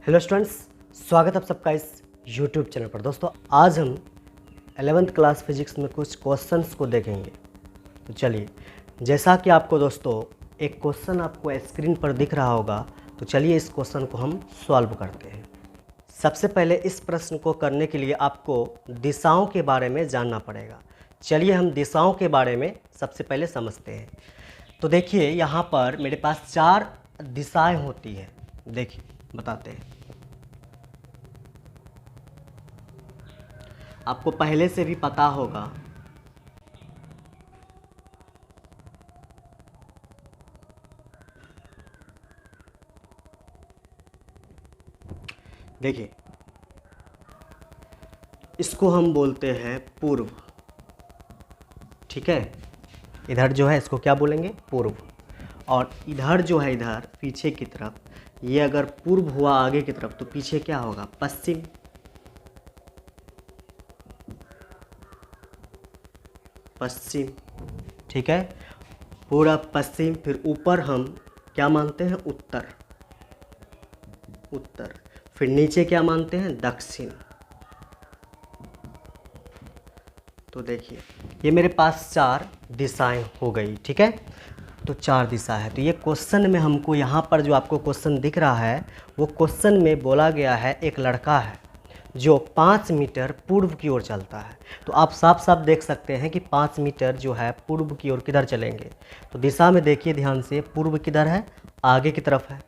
Hello students, स्वागत है आप सबका इस यूट्यूब चैनल पर। दोस्तों आज हम 11th क्लास फिजिक्स में कुछ क्वेश्चंस को देखेंगे। तो चलिए, जैसा कि आपको दोस्तों एक क्वेश्चन आपको स्क्रीन पर दिख रहा होगा, तो चलिए इस क्वेश्चन को हम सॉल्व करते हैं। सबसे पहले इस प्रश्न को करने के लिए आपको दिशाओं के बारे में जानना पड़ेगा। चलिए हम दिशाओं के बारे में सबसे पहले समझते हैं। तो देखिए यहाँ पर मेरे पास 4 दिशाएं होती हैं। देखिए बताते हैं, आपको पहले से भी पता होगा। देखिए इसको हम बोलते हैं पूर्व, ठीक है। इधर जो है इसको क्या बोलेंगे? पूर्व। और इधर जो है, इधर पीछे की तरफ, ये अगर पूर्व हुआ आगे की तरफ तो पीछे क्या होगा? पश्चिम। पश्चिम, ठीक है। पूरा पश्चिम। फिर ऊपर हम क्या मानते हैं? उत्तर। उत्तर। फिर नीचे क्या मानते हैं? दक्षिण। तो देखिए ये मेरे पास 4 दिशाएं हो गई, ठीक है। तो 4 दिशा है। तो ये क्वेश्चन में हमको यहाँ पर जो आपको क्वेश्चन दिख रहा है, वो क्वेश्चन में बोला गया है एक लड़का है जो 5 मीटर पूर्व की ओर चलता है। तो आप साफ साफ देख सकते हैं कि 5 मीटर जो है पूर्व की ओर किधर चलेंगे। तो दिशा में देखिए ध्यान से, पूर्व किधर है? आगे की तरफ है,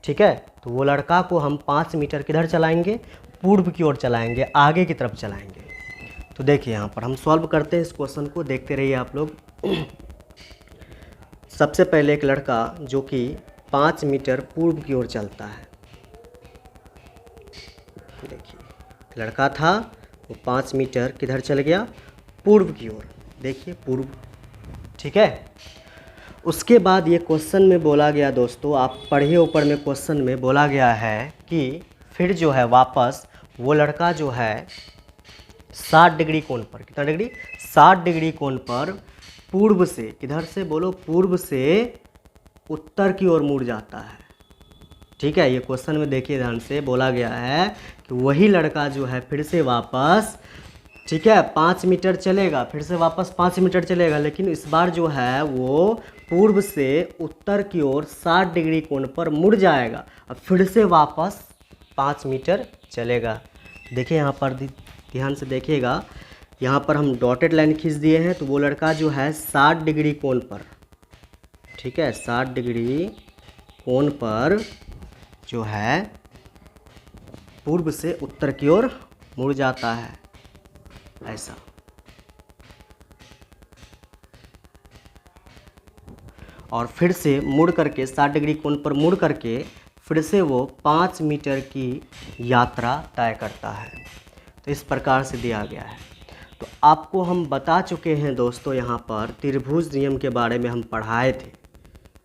ठीक है। तो वो लड़का को हम 5 मीटर किधर चलाएंगे? पूर्व की ओर चलाएंगे, आगे की तरफ चलाएंगे। तो देखिए यहाँ पर हम सॉल्व करते हैं इस क्वेश्चन को, देखते रहिए आप लोग। सबसे पहले एक लड़का जो कि 5 मीटर पूर्व की ओर चलता है। देखिए लड़का था, वो 5 मीटर किधर चल गया? पूर्व की ओर। देखिए पूर्व, ठीक है। उसके बाद ये क्वेश्चन में बोला गया दोस्तों, आप पढ़िए ऊपर में क्वेश्चन में बोला गया है कि फिर जो है वापस वो लड़का जो है 60 डिग्री कोण पर, कितना डिग्री? 60 डिग्री कोण पर पूर्व से, किधर से बोलो? पूर्व से उत्तर की ओर मुड़ जाता है, ठीक है। ये क्वेश्चन में देखिए ध्यान से, बोला गया है कि वही लड़का जो है फिर से वापस, ठीक है, 5 मीटर चलेगा, फिर से वापस 5 मीटर चलेगा, लेकिन इस बार जो है वो पूर्व से उत्तर की ओर 60 डिग्री कोण पर मुड़ जाएगा और फिर से वापस 5 मीटर चलेगा। देखिए यहाँ पर ध्यान से देखिएगा, यहाँ पर हम डॉटेड लाइन खींच दिए हैं। तो वो लड़का जो है 60 डिग्री कोण पर, ठीक है, 60 डिग्री कोण पर जो है पूर्व से उत्तर की ओर मुड़ जाता है, ऐसा। और फिर से मुड़ करके 60 डिग्री कोण पर मुड़ करके फिर से वो 5 मीटर की यात्रा तय करता है। तो इस प्रकार से दिया गया है। तो आपको हम बता चुके हैं दोस्तों, यहाँ पर त्रिभुज नियम के बारे में हम पढ़ाए थे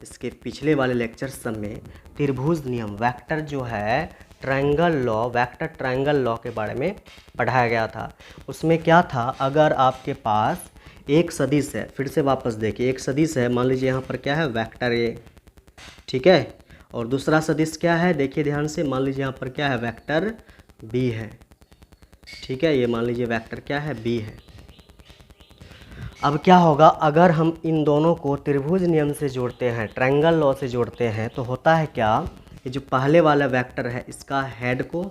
इसके पिछले वाले लेक्चर सब में। त्रिभुज नियम, वेक्टर जो है triangle law, vector triangle law के बारे में पढ़ाया गया था। उसमें क्या था, अगर आपके पास एक सदिश है, फिर से वापस देखिए, एक सदिश है, मान लीजिए यहाँ पर क्या है? वेक्टर ए, ठीक है। और दूसरा सदिश क्या है? देखिए ध्यान से, मान लीजिए यहाँ पर क्या है? वेक्टर बी है, ठीक है। ये मान लीजिए वेक्टर क्या है? बी है। अब क्या होगा, अगर हम इन दोनों को त्रिभुज नियम से जोड़ते हैं, ट्रायंगल लॉ से जोड़ते हैं, तो होता है क्या? ये जो पहले वाला वेक्टर है इसका हेड को,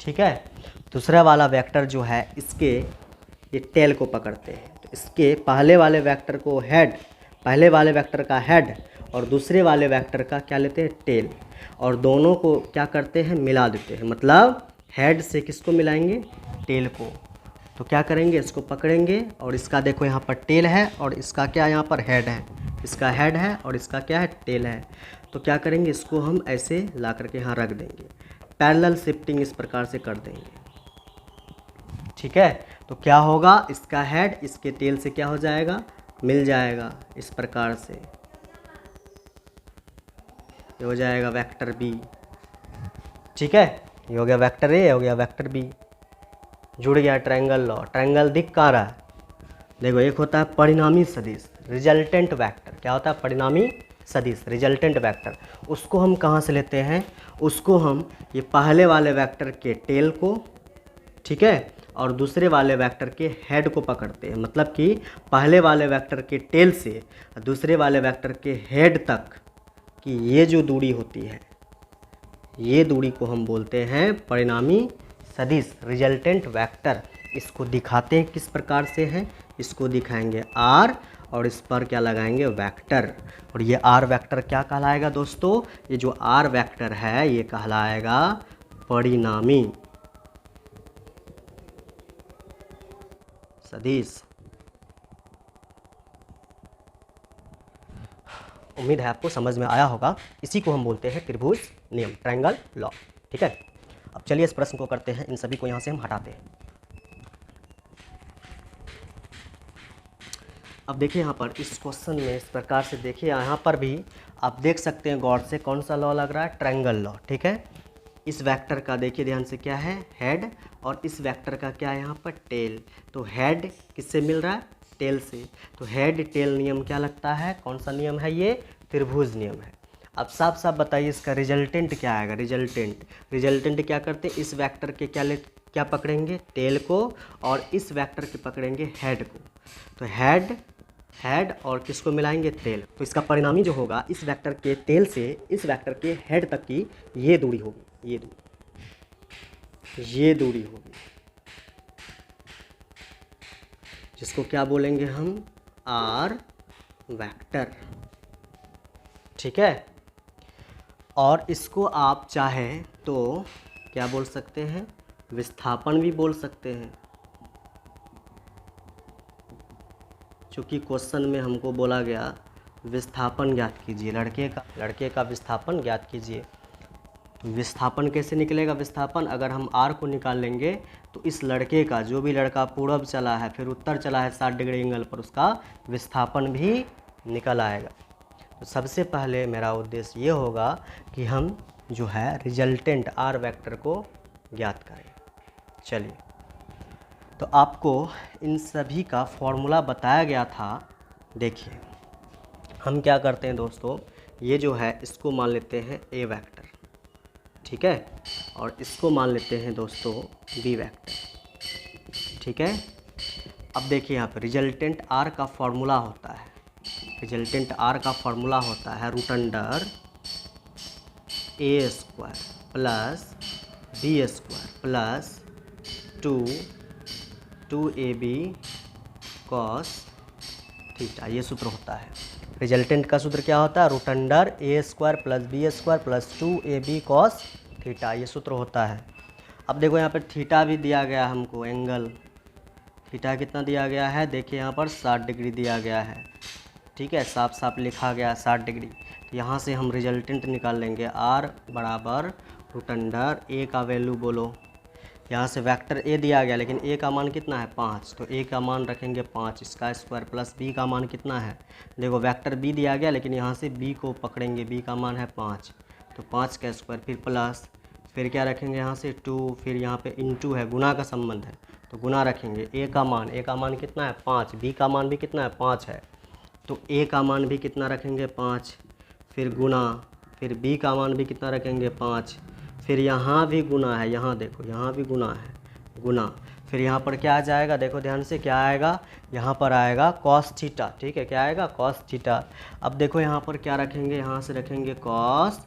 ठीक है, दूसरा वाला वेक्टर जो है इसके ये टेल को पकड़ते हैं। तो इसके पहले वाले वेक्टर को हेड, पहले वाले वेक्टर का हेड और दूसरे वाले वेक्टर का क्या लेते हैं? टेल। और दोनों को क्या करते हैं? मिला देते हैं। मतलब हेड से किसको मिलाएंगे? टेल को। तो क्या करेंगे? इसको पकड़ेंगे और इसका देखो यहाँ पर टेल है और इसका क्या यहाँ पर हेड है, इसका हेड है और इसका क्या है? टेल है। तो क्या करेंगे? इसको हम ऐसे ला करके यहाँ रख देंगे, पैरेलल शिफ्टिंग इस प्रकार से कर देंगे, ठीक है। तो क्या होगा? इसका हेड इसके टेल से क्या हो जाएगा? मिल जाएगा, इस प्रकार से ये हो जाएगा वेक्टर बी, ठीक है। ये हो गया वेक्टर ए, हो गया वेक्टर बी, जुड़ गया ट्रायंगल लॉ। ट्रायंगल दिख कहाँ रहा है? देखो, एक होता है परिणामी सदिश, रिजल्टेंट वेक्टर। क्या होता है? परिणामी सदिश, रिजल्टेंट वेक्टर, उसको हम कहाँ से लेते हैं, उसको हम ये पहले वाले वेक्टर के टेल को, ठीक है, और दूसरे वाले वेक्टर के हेड को पकड़ते हैं। मतलब कि पहले वाले वेक्टर के टेल से दूसरे वाले वेक्टर के हेड तक की ये जो दूरी होती है, ये दूरी को हम बोलते हैं परिणामी सदिश, रिजल्टेंट वेक्टर। इसको दिखाते हैं किस प्रकार से हैं, इसको दिखाएंगे आर और इस पर क्या लगाएंगे वेक्टर, और ये आर वेक्टर क्या कहलाएगा दोस्तों, ये जो आर वेक्टर है ये कहलाएगा परिणामी सदिश। उम्मीद है आपको समझ में आया होगा। इसी को हम बोलते हैं त्रिभुज नियम, ट्रायंगल लॉ। ठीक है, अब चलिए इस प्रश्न को करते हैं, इन सभी को यहाँ से हम हटाते हैं। अब देखिए यहाँ पर इस क्वेश्चन में इस प्रकार से देखिए, यहाँ पर भी आप देख सकते हैं गौर से कौन सा लॉ लग रहा है, ट्रायंगल लॉ। ठीक है, इस वेक्टर का देखिए ध्यान से क्या है, हेड, और इस वेक्टर का क्या है यहाँ पर, टेल। तो हेड किससे मिल रहा है, टेल से। तो हेड टेल नियम क्या लगता है, कौन सा नियम है ये, त्रिभुज नियम है। अब साफ साफ बताइए इसका रिजल्टेंट क्या आएगा, रिजल्टेंट क्या करते हैं, इस वेक्टर के क्या पकड़ेंगे, टेल को, और इस वेक्टर के पकड़ेंगे हेड को। तो हेड और किसको मिलाएंगे, टेल। तो इसका परिणामी जो होगा, इस वेक्टर के टेल से इस वेक्टर के हेड तक की ये दूरी होगी, ये दूरी होगी, जिसको क्या बोलेंगे हम, आर वेक्टर। ठीक है, और इसको आप चाहें तो क्या बोल सकते हैं, विस्थापन भी बोल सकते हैं, चूँकि क्वेश्चन में हमको बोला गया विस्थापन ज्ञात कीजिए, लड़के का विस्थापन ज्ञात कीजिए। तो विस्थापन कैसे निकलेगा, विस्थापन अगर हम आर को निकाल लेंगे तो इस लड़के का, जो भी लड़का पूरब चला है फिर उत्तर चला है 60 डिग्री एंगल पर, उसका विस्थापन भी निकल आएगा। तो सबसे पहले मेरा उद्देश्य ये होगा कि हम जो है रिजल्टेंट आर वेक्टर को ज्ञात करें। चलिए, तो आपको इन सभी का फॉर्मूला बताया गया था। देखिए हम क्या करते हैं दोस्तों, ये जो है इसको मान लेते हैं ए वेक्टर, ठीक है, और इसको मान लेते हैं दोस्तों बी वेक्टर। ठीक है, अब देखिए यहाँ पर रिजल्टेंट आर का फॉर्मूला होता है, root under A square plus B square plus 2ab cos theta, ये सूत्र होता है। रिजल्टेंट का सूत्र क्या होता है, root under A square plus B square plus 2ab cos theta, ये सूत्र होता है। अब देखो यहाँ पर थीटा भी दिया गया हमको, एंगल थीटा कितना दिया गया है, देखिए यहाँ पर 60 डिग्री दिया गया है। ठीक है, साफ साफ लिखा गया 60 डिग्री। तो यहाँ से हम रिजल्टेंट निकाल लेंगे, आर बराबर रूट अंडर ए का वैल्यू बोलो, यहाँ से वेक्टर ए दिया गया लेकिन ए का मान कितना है 5, तो ए का मान रखेंगे 5 इसका स्क्वायर प्लस बी का मान कितना है, देखो वेक्टर बी दिया गया लेकिन यहाँ से बी को पकड़ेंगे, बी का मान है 5, तो 5 का स्क्वायर फिर प्लस, फिर क्या रखेंगे यहाँ से 2, फिर यहाँ पे इनटू है, गुना का संबंध है तो गुना रखेंगे। ए का मान कितना है 5, बी का मान भी कितना है 5 है, तो ए का मान भी कितना रखेंगे 5, फिर गुना, फिर बी का मान भी कितना रखेंगे 5, फिर यहाँ भी गुना है, यहाँ देखो यहाँ भी गुना है, गुना, फिर यहाँ पर क्या आ जाएगा, देखो ध्यान से क्या आएगा, यहाँ पर आएगा कॉस थीटा। ठीक है, क्या आएगा कॉस थीटा। अब देखो यहाँ पर क्या रखेंगे, यहाँ से रखेंगे कॉस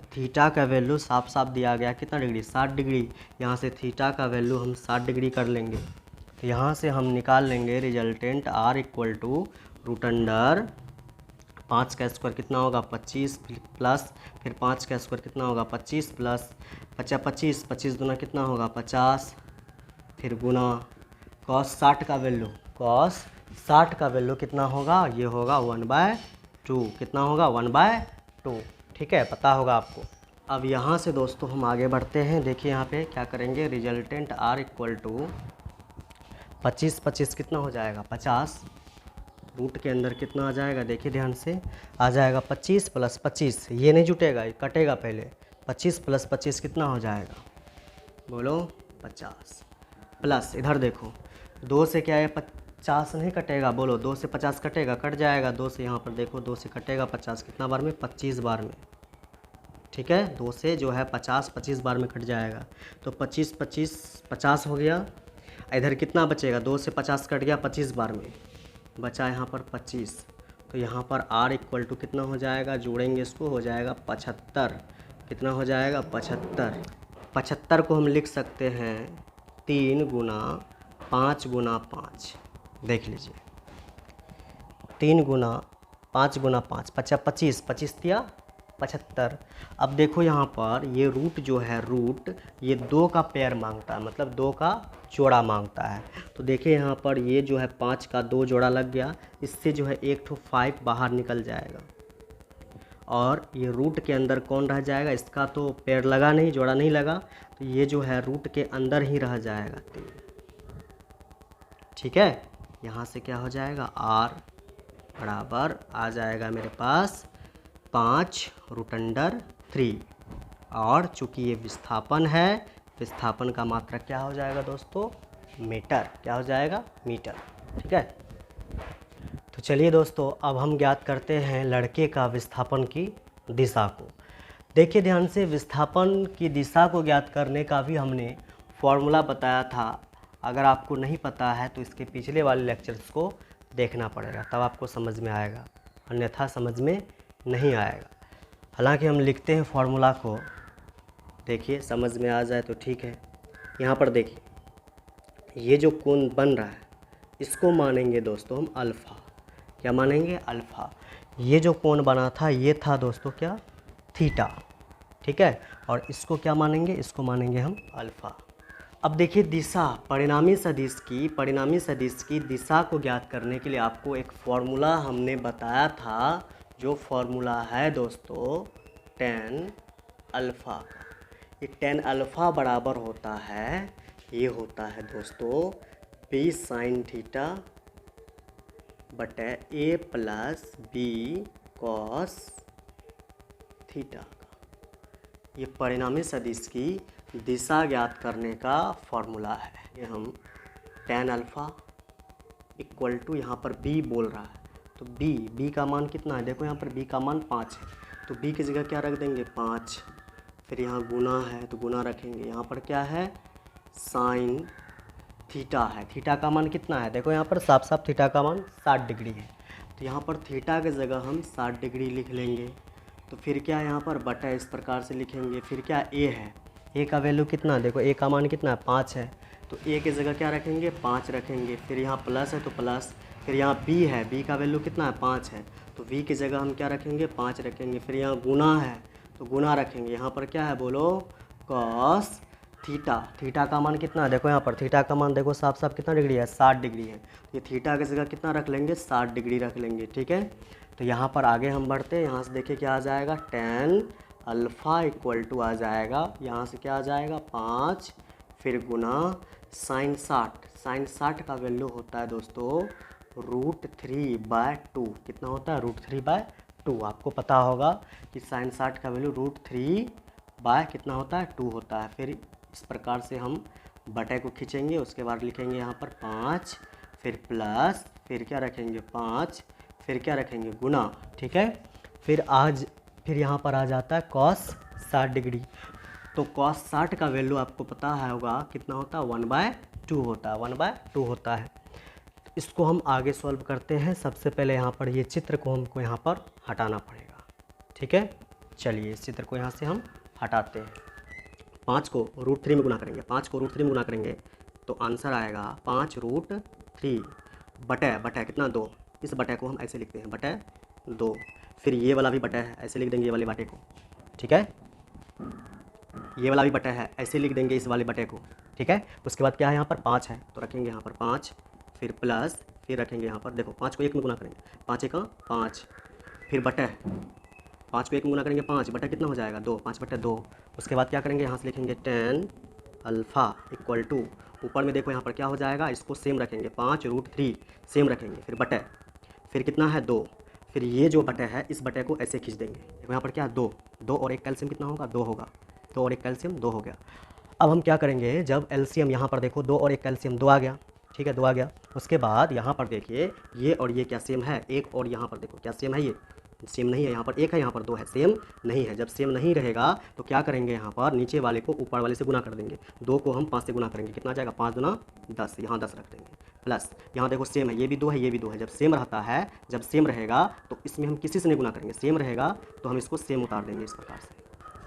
थीटा का वैल्यू साफ साफ दिया गया कितना डिग्री 60 डिग्री, यहाँ से थीटा का वैल्यू हम 60 डिग्री कर लेंगे। तो यहाँ से हम निकाल लेंगे resultant R equal to root under 5 का स्क्वायर कितना होगा 25 प्लस, फिर 5 का स्क्वायर कितना होगा 25 प्लस 25 दूना कितना होगा 50, फिर गुना कॉस 60 का वैल्यू कितना होगा, ये होगा 1/2, कितना होगा 1/2। ठीक है, पता होगा आपको। अब यहाँ से दोस्तों हम आगे बढ़ते हैं, देखिए यहाँ पे क्या करेंगे, रिजल्टेंट आर इक्वल टू 25 कितना हो जाएगा 50, रूट के अंदर कितना आ जाएगा, देखिए ध्यान से आ जाएगा 25 प्लस 25, ये नहीं जुटेगा, ये कटेगा पहले, 25 प्लस 25 कितना हो जाएगा बोलो 50, प्लस इधर देखो 2 से क्या है 50 नहीं कटेगा, बोलो 2 से 50 कटेगा, कट जाएगा। 2 से यहाँ पर देखो 2 से कटेगा 50 कितना बार में, 25 बार में, ठीक है। 2 से जो है 25 बार में कट जाएगा। तो 25 25 50 हो गया। इधर कितना बचेगा, 2 से 50 कट गया 25 बार में, बचा यहाँ पर 25। तो यहाँ पर R इक्वल टू कितना हो जाएगा, जोड़ेंगे इसको, हो जाएगा 75। कितना हो जाएगा, 75। 75 को हम लिख सकते हैं 3 गुना 5 गुना 5। देख लीजिए 3 गुना 5 गुना 5 25 25 दिया 75। अब देखो यहाँ पर ये रूट जो है, रूट ये 2 का पेयर मांगता है, मतलब 2 का जोड़ा मांगता है। तो देखिए यहाँ पर ये जो है 5 का 2 जोड़ा लग गया, इससे जो है 1 तो 5 बाहर निकल जाएगा और ये रूट के अंदर कौन रह जाएगा, इसका तो पेयर लगा नहीं, जोड़ा नहीं लगा, तो ये जो है रूट के अंदर ही रह जाएगा 3, ठीक है। यहाँ से क्या हो जाएगा, R बराबर आ जाएगा मेरे पास 5 रूट अंडर 3। और चूँकि ये विस्थापन है, विस्थापन का मात्रक क्या हो जाएगा दोस्तों, मीटर। क्या हो जाएगा, मीटर, ठीक है। तो चलिए दोस्तों, अब हम ज्ञात करते हैं लड़के का विस्थापन की दिशा को। देखिए ध्यान से, विस्थापन की दिशा को ज्ञात करने का भी हमने फॉर्मूला बताया था। अगर आपको नहीं पता है तो इसके पिछले वाले लेक्चर्स को देखना पड़ेगा, तब आपको समझ में आएगा, अन्यथा समझ में नहीं आएगा। हालांकि हम लिखते हैं फॉर्मूला को, देखिए समझ में आ जाए तो ठीक है। यहाँ पर देखिए, ये जो कोण बन रहा है इसको मानेंगे दोस्तों हम अल्फ़ा। क्या मानेंगे, अल्फ़ा। ये जो कोण बना था ये था दोस्तों क्या, थीटा, ठीक है। और इसको क्या मानेंगे, इसको मानेंगे हम अल्फ़ा। अब देखिए दिशा, परिणामी सदिश की दिशा को ज्ञात करने के लिए आपको एक फॉर्मूला हमने बताया था, जो फॉर्मूला है दोस्तों tan अल्फ़ा। ये tan अल्फ़ा बराबर होता है, ये होता है दोस्तों b sin थीटा बटे a plus b cos theta का। ये परिणामी सदिश की दिशा ज्ञात करने का फॉर्मूला है। ये हम tan अल्फ़ा इक्वल टू, यहाँ पर b बोल रहा है तो b का मान कितना है, देखो यहाँ पर b का मान 5 है, तो b की जगह क्या रख देंगे, 5। फिर यहाँ गुना है तो गुना रखेंगे, यहाँ पर क्या है, साइन थीटा है। थीटा का मान कितना है, देखो यहाँ पर साफ साफ थीटा का मान 60 डिग्री है, तो यहाँ पर थीटा की जगह हम 60 डिग्री लिख लेंगे। तो फिर क्या यहाँ पर बटा इस प्रकार से लिखेंगे। फिर क्या a है, a का वैल्यू कितना, देखो a का मान कितना है, 5 है, तो a की जगह क्या रखेंगे, 5 रखेंगे। फिर यहाँ प्लस है तो प्लस, फिर यहाँ b है, b का वैल्यू कितना है, 5 है, तो v की जगह हम क्या रखेंगे, 5 रखेंगे। फिर यहाँ गुना है तो गुना रखेंगे। यहाँ पर क्या है बोलो, cos थीटा। थीटा का मान कितना है, देखो यहाँ पर थीटा का मान देखो साफ साफ कितना डिग्री है, 60 डिग्री है, तो ये थीटा की जगह कितना रख लेंगे, 60 डिग्री रख लेंगे, ठीक है। तो यहाँ पर आगे हम बढ़ते हैं, यहाँ से देखिए क्या आ जाएगा, tan अल्फ़ा इक्वल टू आ जाएगा, यहाँ से क्या आ जाएगा 5, फिर गुना साइन 60। साइन 60 का वैल्यू होता है दोस्तों √3/2। कितना होता है, √3/2। आपको पता होगा कि साइन 60 का वैल्यू √3 कितना होता है, 2 होता है। फिर इस प्रकार से हम बटे को खींचेंगे, उसके बाद लिखेंगे यहाँ पर 5, फिर प्लस, फिर क्या रखेंगे 5, फिर क्या रखेंगे गुना, ठीक है। फिर यहाँ पर आ जाता है cos 60 डिग्री। तो cos 60 का वैल्यू आपको पता है होगा कितना होता है, 1/2 होता है, 1/2 होता है। तो इसको हम आगे सॉल्व करते हैं। सबसे पहले यहाँ पर ये चित्र को हमको यहाँ पर हटाना पड़ेगा, ठीक है। चलिए इस चित्र को यहाँ से हम हटाते हैं। 5 को √3 में गुना करेंगे, 5 को √3 में गुना करेंगे तो आंसर आएगा 5√3 बटे कितना, 2। इस बटे को हम ऐसे लिखते हैं, बटे 2। फिर ये वाला भी बटा है, ऐसे लिख देंगे ये वाले बटे को, ठीक है। ये वाला भी बटा है, ऐसे लिख देंगे इस वाले बटे को, ठीक है। उसके बाद क्या है, यहाँ पर 5 है तो रखेंगे यहाँ पर 5, फिर प्लस, फिर रखेंगे यहाँ पर, देखो 5 को 1 में गुना करेंगे, 5 1 5, फिर बटे 5 को 1 में गुना करेंगे 5 बटा कितना हो जाएगा, 2, 5/2। उसके बाद क्या करेंगे, यहाँ से लिखेंगे tan अल्फ़ा इक्वल टू, ऊपर में देखो यहाँ पर क्या हो जाएगा, इसको सेम रखेंगे, 5√3 सेम रखेंगे, फिर बटे, फिर कितना है 2, फिर ये जो बटे है इस बटे को ऐसे खींच देंगे। देखो यहाँ पर क्या है, 2 और 1 कैल्शियम कितना होगा, 2 होगा, 2 और 1 कैल्शियम 2 हो गया। अब हम क्या करेंगे, जब एलसीएम यहाँ पर देखो 2 और 1 कैल्शियम 2 आ गया, ठीक है, 2 आ गया। उसके बाद यहाँ पर देखिए ये और ये क्या सेम है, एक और यहाँ पर देखो क्या सेम है, ये सेम नहीं है, यहाँ पर 1 है यहाँ पर 2 है, सेम नहीं है। जब सेम नहीं रहेगा तो क्या करेंगे, यहाँ पर नीचे वाले को ऊपर वाले से गुना कर देंगे, 2 को हम 5 से गुना करेंगे, कितना आ जाएगा 5 गुना 10, यहाँ 10 रख देंगे, प्लस यहाँ देखो सेम है, ये भी 2 है ये भी 2 है। जब सेम रहता है, जब सेम रहेगा तो इसमें हम किसी से नहीं गुना करेंगे, सेम रहेगा तो हम इसको सेम उतार देंगे इस प्रकार से,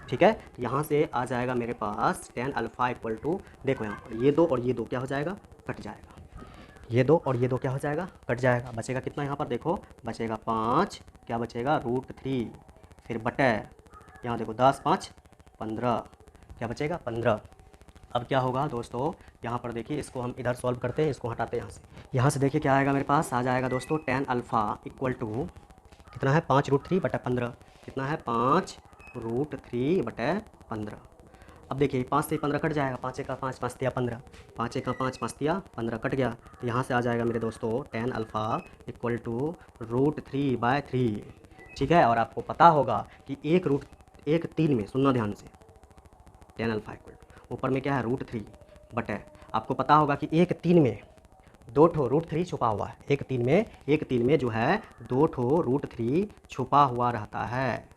ठीक है। तो यहाँ से आ जाएगा मेरे पास tan अल्फ़ा इक्वल टू, देखो यहाँ पर ये 2 और ये 2 क्या हो जाएगा, कट जाएगा, ये 2 और ये 2 क्या हो जाएगा, कट जाएगा। बचेगा कितना, यहाँ पर देखो बचेगा 5, क्या बचेगा √3, फिर बटे यहाँ देखो 10 5 15, क्या बचेगा 15। अब क्या होगा दोस्तों, यहाँ पर देखिए इसको हम इधर सॉल्व करते हैं, इसको हटाते हैं यहाँ से देखिए क्या आएगा मेरे पास, आ जाएगा दोस्तों tan अल्फ़ा इक्वल टू कितना है 5√3 बटे 15, कितना है 5√3 बटे 15। अब देखिए 5 से 15 कट जाएगा, 5 का 5 5 दिया 15, 5 का 5 5 दिया 15 कट गया। तो यहाँ से आ जाएगा मेरे दोस्तों tan अल्फ़ा इक्वल टू √3/3, ठीक है। और आपको पता होगा कि 1/3 में, सुनना ध्यान से, tan अल्फ़ा इक्वल टू ऊपर में क्या है √3 बटे, आपको पता होगा कि 1/3 में 2 ठो √3 छुपा हुआ है, 1/3 में जो है 2 ठो √3 छुपा हुआ रहता है।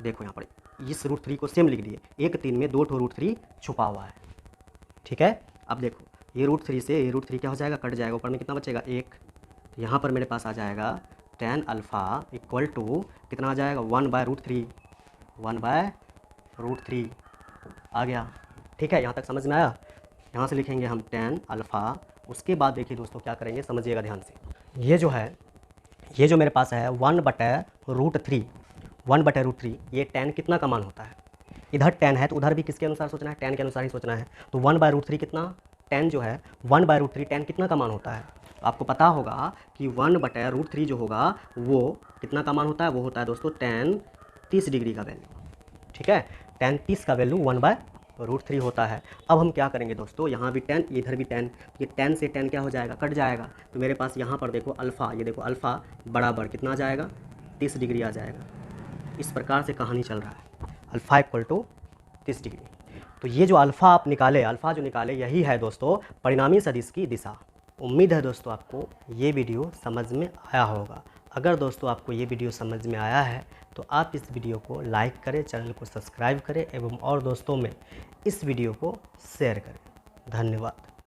देखो यहाँ पर इस √3 को सेम लिख दिए, 1/3 में 2 ठो √3 छुपा हुआ है, ठीक है। अब देखो ये √3 से ये √3 क्या हो जाएगा, कट जाएगा, ऊपर में कितना बचेगा 1। यहाँ पर मेरे पास आ जाएगा tan अल्फ़ा इक्वल टू कितना आ जाएगा 1/√3, 1/√3 आ गया, ठीक है। यहाँ तक समझ में आया। यहाँ से लिखेंगे हम tan अल्फ़ा, उसके बाद देखिए दोस्तों क्या करेंगे, समझिएगा ध्यान से, ये जो है, ये जो मेरे पास है 1/√3, 1/√3, ये tan कितना का मान होता है, इधर tan है तो उधर भी किसके अनुसार सोचना है, tan के अनुसार ही सोचना है। तो 1/√3 कितना, tan जो है 1/√3 tan कितना का मान होता है, आपको पता होगा कि 1/√3 जो होगा वो कितना का मान होता है, वो होता है दोस्तों tan 30 डिग्री का वैल्यू, ठीक है। tan 30 का वैल्यू 1/√3 होता है। अब हम क्या करेंगे दोस्तों, यहाँ भी tan, इधर भी tan, ये tan से tan क्या हो जाएगा, कट जाएगा। तो मेरे पास यहाँ पर देखो अल्फ़ा, ये देखो अल्फ़ा बराबर कितना आ जाएगा 30 डिग्री आ जाएगा। इस प्रकार से कहानी चल रहा है, अल्फ़ा इक्वल टू 30 डिग्री। तो ये जो अल्फ़ा आप निकाले, अल्फ़ा जो निकाले, यही है दोस्तों परिणामी सदिश की दिशा। उम्मीद है दोस्तों आपको ये वीडियो समझ में आया होगा। अगर दोस्तों आपको ये वीडियो समझ में आया है तो आप इस वीडियो को लाइक करें, चैनल को सब्सक्राइब करें एवं और दोस्तों में इस वीडियो को शेयर करें। धन्यवाद।